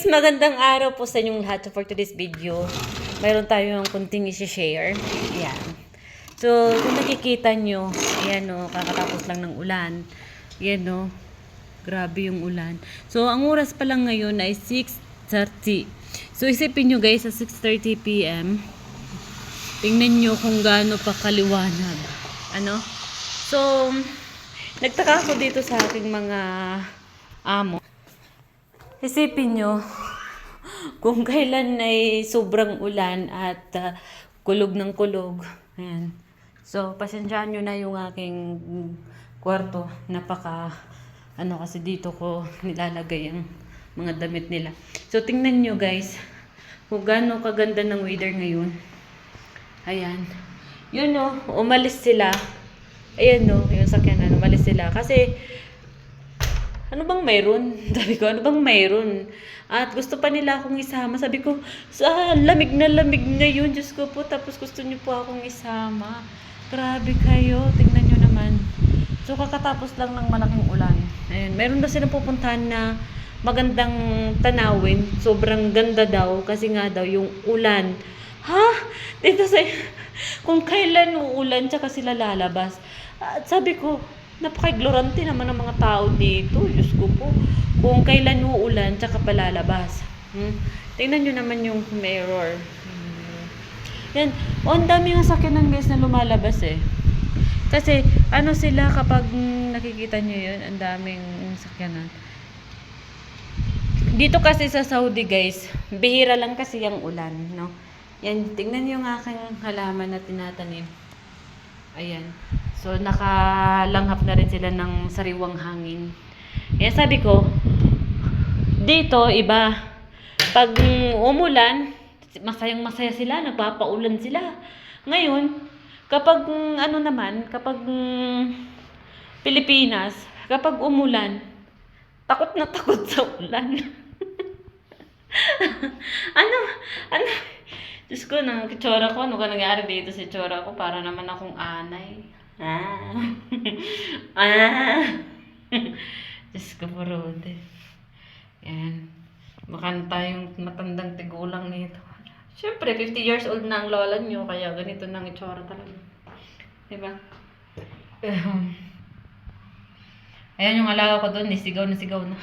guys, magandang araw po sa inyong lahat. So for today's video, mayroon tayong kunting i-share. Ayan. So, kung nakikita nyo, ayan o, kakatapos lang ng ulan. Ayan o, grabe yung ulan. So, ang oras pa lang ngayon ay 6:30. So, isipin nyo guys, sa 6:30 PM, tingnan nyo kung gaano pa kaliwanag. Ano? So, nagtaka ako dito sa aking mga amo. Isipin nyo, kung kailan ay sobrang ulan at kulog ng kulog. Ayan. So, pasensyaan nyo na yung aking kwarto. Kasi dito ko nilalagay ang mga damit nila. So, tingnan nyo guys, kung gaano kaganda ng weather ngayon. Ayan. Yun o, umalis sila. Ayan o, yung sakyanan, umalis sila. Kasi, ano bang mayroon? Sabi ko, ano bang mayroon? At gusto pa nila akong isama. Sabi ko, sa lamig na lamig ngayon, Diyos ko po, tapos gusto niyo po akong isama. Grabe kayo, tingnan nyo naman. So, kakatapos lang ng malaking ulan. Ayan, meron na silang pupuntahan na magandang tanawin. Sobrang ganda daw, kasi nga daw yung ulan. Ha? Dito sa... Kung kailan uulan, tsaka sila lalabas. At sabi ko, napaka-ignorante naman ng mga tao dito. Diyos ko po. Kung kailan uulan, tsaka palalabas. Tingnan nyo naman yung mirror. Yan. O, ang dami ng sakyanan guys na lumalabas eh. Kasi, ano sila kapag nakikita nyo yun, ang daming sakyanan. Dito kasi sa Saudi guys, bihira lang kasi yung ulan, no? Yan, tingnan nyo yung aking halaman na tinatanim. Ayan. So, nakalanghap na rin sila ng sariwang hangin. Kaya sabi ko, dito, iba. Pag umulan, masayang-masaya sila, nagpapaulan sila. Ngayon, kapag kapag Pilipinas, kapag umulan, takot na takot sa ulan. ano? Diyos ko, nang itsura ko, ano ka nangyari dito sa itsura ko? Para naman akong anay. Diyos ko, Rode. Yan. Makanta yung matandang tigulang nito. Siyempre, 50 years old na ang lola nyo, kaya ganito nang itsura talaga. Diba? Ayan yung alaga ko doon, sigaw na sigaw na.